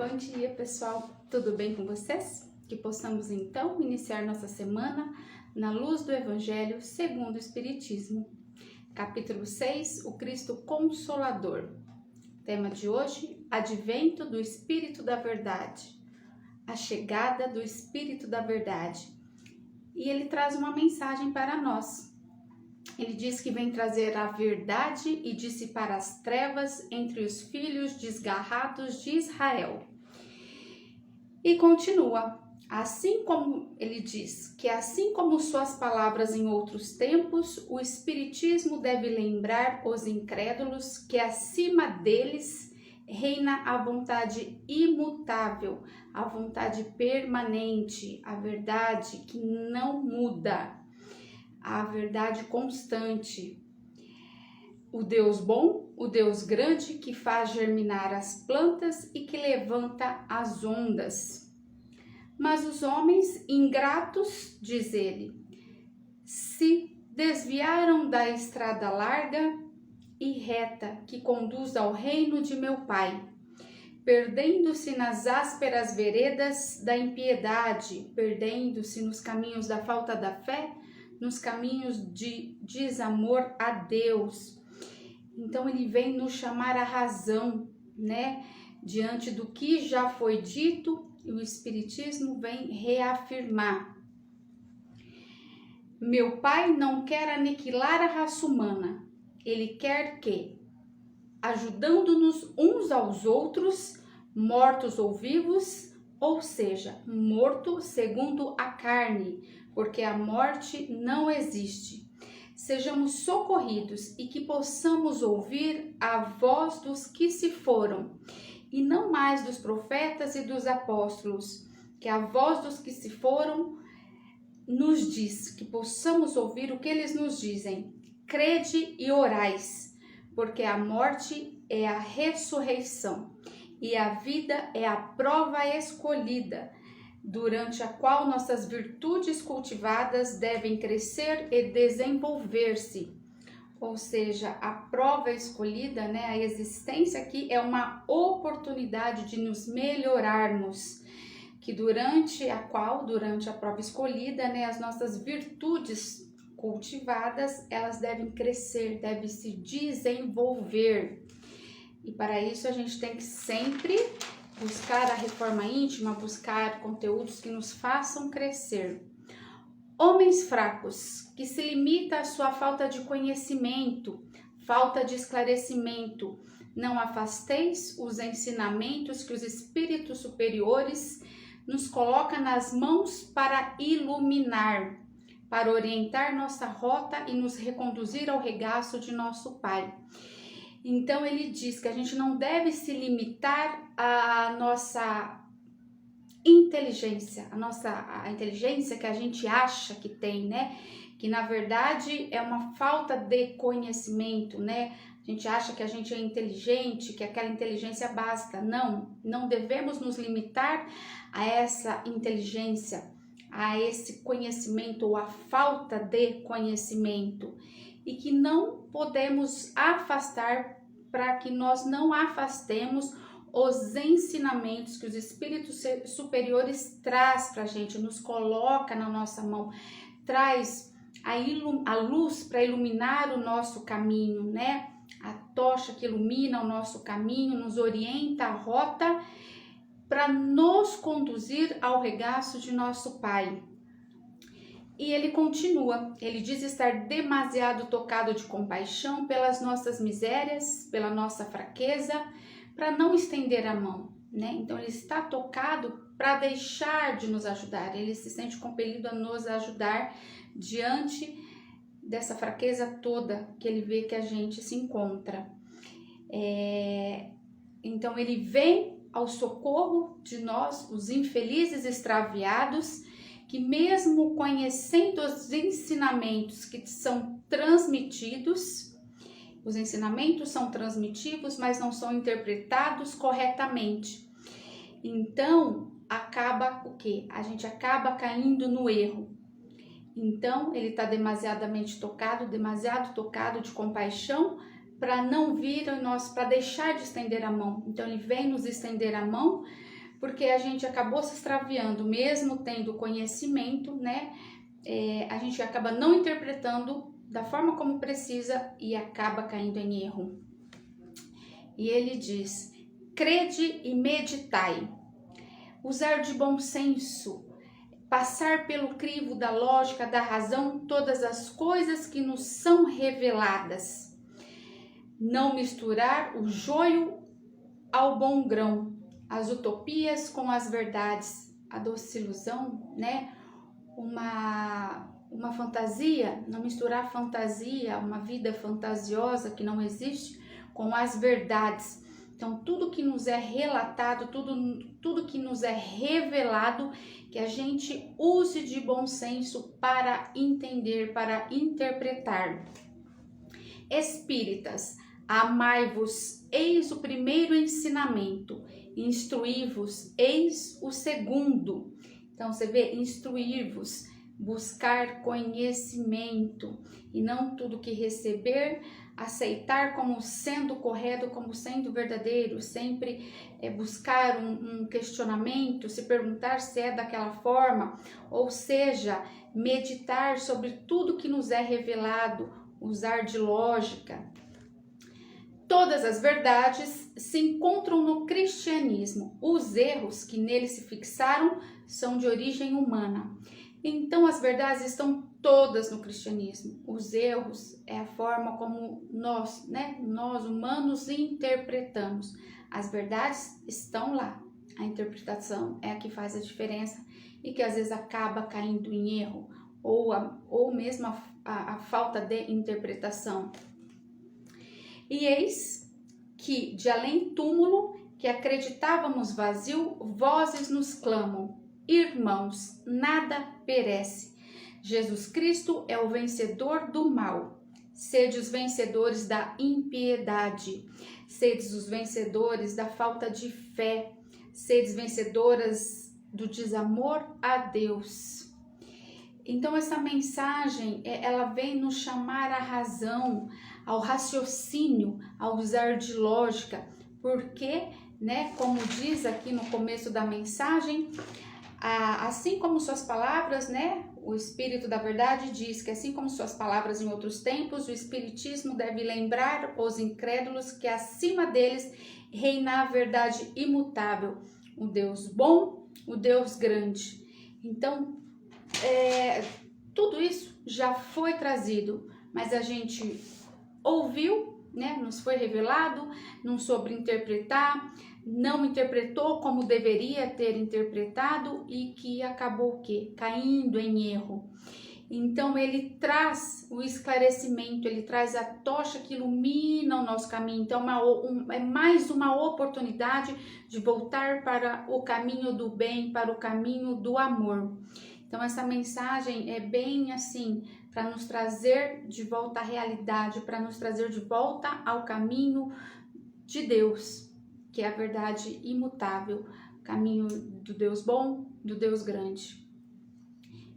Bom dia, pessoal. Tudo bem com vocês? Que possamos então iniciar nossa semana na luz do Evangelho segundo o Espiritismo. Capítulo 6, o Cristo Consolador. Tema de hoje: Advento do Espírito da Verdade. A chegada do Espírito da Verdade. E ele traz uma mensagem para nós. Ele diz que vem trazer a verdade e dissipar as trevas entre os filhos desgarrados de Israel. E continua, assim como ele diz, que assim como suas palavras em outros tempos, o Espiritismo deve lembrar os incrédulos que acima deles reina a vontade imutável, a vontade permanente, a verdade que não muda, a verdade constante. O Deus bom, o Deus grande que faz germinar as plantas e que levanta as ondas. Mas os homens ingratos, diz ele, se desviaram da estrada larga e reta que conduz ao reino de meu Pai, perdendo-se nas ásperas veredas da impiedade, perdendo-se nos caminhos da falta da fé, nos caminhos de desamor a Deus. Então ele vem nos chamar à razão, né? Diante do que já foi dito, e o Espiritismo vem reafirmar. Meu Pai não quer aniquilar a raça humana. Ele quer que, ajudando-nos uns aos outros, mortos ou vivos, ou seja, morto segundo a carne, porque a morte não existe, sejamos socorridos e que possamos ouvir a voz dos que se foram, e não mais dos profetas e dos apóstolos, que a voz dos que se foram nos diz, que possamos ouvir o que eles nos dizem. Crede e orais, porque a morte é a ressurreição e a vida é a prova escolhida, durante a qual nossas virtudes cultivadas devem crescer e desenvolver-se. Ou seja, a prova escolhida, né, a existência aqui é uma oportunidade de nos melhorarmos, que durante a prova escolhida, né, as nossas virtudes cultivadas, elas devem crescer, devem se desenvolver. E para isso a gente tem que sempre buscar a reforma íntima, buscar conteúdos que nos façam crescer. Homens fracos, que se limita à sua falta de conhecimento, falta de esclarecimento, não afasteis os ensinamentos que os espíritos superiores nos colocam nas mãos para iluminar, para orientar nossa rota e nos reconduzir ao regaço de nosso Pai. Então ele diz que a gente não deve se limitar à nossa inteligência, a inteligência que a gente acha que tem, né? Que na verdade é uma falta de conhecimento, né? A gente acha que a gente é inteligente, que aquela inteligência basta. Não devemos nos limitar a essa inteligência, a esse conhecimento ou a falta de conhecimento. E que não podemos afastar, para que nós não afastemos os ensinamentos que os espíritos superiores traz para a gente, nos coloca na nossa mão, traz a luz para iluminar o nosso caminho, né? A tocha que ilumina o nosso caminho, nos orienta a rota para nos conduzir ao regaço de nosso Pai. E ele continua, ele diz estar demasiado tocado de compaixão pelas nossas misérias, pela nossa fraqueza, para não estender a mão, né? Então ele está tocado para deixar de nos ajudar, ele se sente compelido a nos ajudar diante dessa fraqueza toda que ele vê que a gente se encontra. Então ele vem ao socorro de nós, os infelizes extraviados, que mesmo conhecendo os ensinamentos que são transmitidos, os ensinamentos são transmitidos, mas não são interpretados corretamente. Então, acaba o quê? A gente acaba caindo no erro. Então, ele está demasiado tocado de compaixão, para não vir a nós, para deixar de estender a mão. Então, ele vem nos estender a mão porque a gente acabou se extraviando, mesmo tendo conhecimento, né? A gente acaba não interpretando da forma como precisa e acaba caindo em erro. E ele diz: crede e meditai. Usar de bom senso, passar pelo crivo da lógica, da razão, todas as coisas que nos são reveladas. Não misturar o joio ao bom grão, as utopias com as verdades, a doce ilusão, né? Uma fantasia, não misturar fantasia, uma vida fantasiosa que não existe, com as verdades. Então, tudo que nos é relatado, tudo que nos é revelado, que a gente use de bom senso para entender, para interpretar. Espíritas, amai-vos, eis o primeiro ensinamento, instruí-vos, eis o segundo. Então, você vê, instruir-vos, buscar conhecimento e não tudo que receber, aceitar como sendo correto, como sendo verdadeiro, sempre buscar um questionamento, se perguntar se é daquela forma, ou seja, meditar sobre tudo que nos é revelado, usar de lógica. Todas as verdades se encontram no cristianismo. Os erros que nele se fixaram são de origem humana. Então, as verdades estão todas no cristianismo. Os erros é a forma como nós humanos, interpretamos. As verdades estão lá. A interpretação é a que faz a diferença e que às vezes acaba caindo em erro ou mesmo a falta de interpretação. E eis que, de além túmulo, que acreditávamos vazio, vozes nos clamam: irmãos, nada perece. Jesus Cristo é o vencedor do mal. Sede os vencedores da impiedade. Sedes os vencedores da falta de fé. Sedes vencedoras do desamor a Deus. Então, essa mensagem, ela vem nos chamar à razão, ao raciocínio, a usar de lógica, porque, né, como diz aqui no começo da mensagem, assim como suas palavras, né, o Espírito da Verdade diz que assim como suas palavras em outros tempos, o Espiritismo deve lembrar os incrédulos que acima deles reina a verdade imutável, o Deus bom, o Deus grande. Então, tudo isso já foi trazido, mas a gente ouviu, né, nos foi revelado, não soube interpretar, não interpretou como deveria ter interpretado e que acabou o quê? Caindo em erro. Então ele traz o esclarecimento, ele traz a tocha que ilumina o nosso caminho. Então é mais uma oportunidade de voltar para o caminho do bem, para o caminho do amor. Então essa mensagem é bem assim, para nos trazer de volta à realidade, para nos trazer de volta ao caminho de Deus, que é a verdade imutável, caminho do Deus bom, do Deus grande.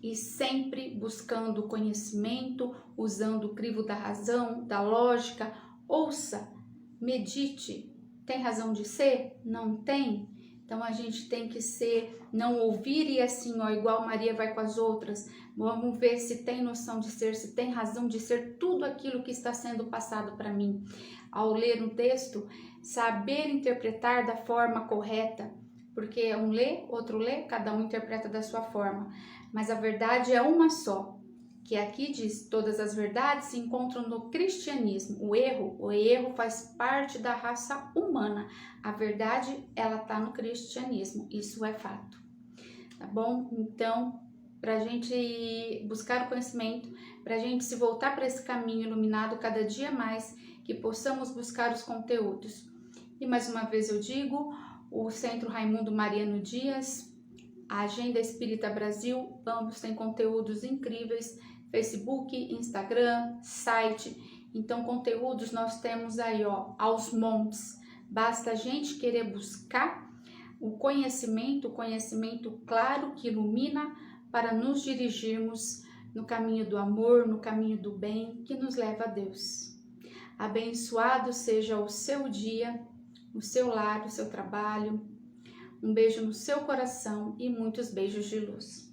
E sempre buscando conhecimento, usando o crivo da razão, da lógica. Ouça, medite. Tem razão de ser? Não tem? Então a gente tem que ser, não ouvir e assim, igual Maria vai com as outras. Vamos ver se tem noção de ser, se tem razão de ser tudo aquilo que está sendo passado para mim. Ao ler um texto, saber interpretar da forma correta, porque um lê, outro lê, cada um interpreta da sua forma. Mas a verdade é uma só, que aqui diz, todas as verdades se encontram no cristianismo. O erro faz parte da raça humana. A verdade, ela está no cristianismo, isso é fato. Tá bom? Então, para a gente buscar o conhecimento, para a gente se voltar para esse caminho iluminado cada dia mais, que possamos buscar os conteúdos. E mais uma vez eu digo, o Centro Raimundo Mariano Dias, a Agenda Espírita Brasil, ambos têm conteúdos incríveis, Facebook, Instagram, site. Então, conteúdos nós temos aí, aos montes. Basta a gente querer buscar o conhecimento claro que ilumina para nos dirigirmos no caminho do amor, no caminho do bem, que nos leva a Deus. Abençoado seja o seu dia, o seu lar, o seu trabalho, Um beijo no seu coração e muitos beijos de luz.